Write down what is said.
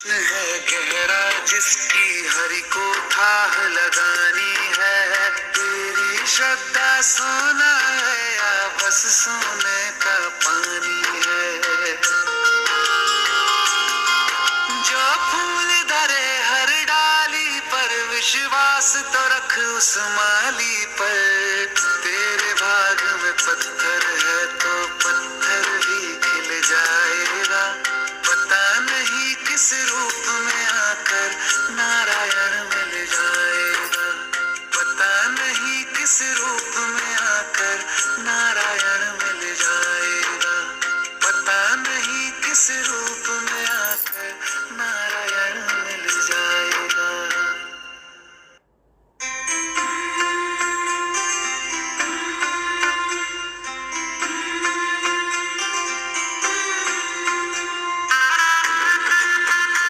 है गहरा जिसकी हरि को थाह लगानी है। तेरी श्रद्धा सोना है या बस सोने का पानी है। जो फूल धरे हर डाली पर विश्वास तो रख उस माली पर।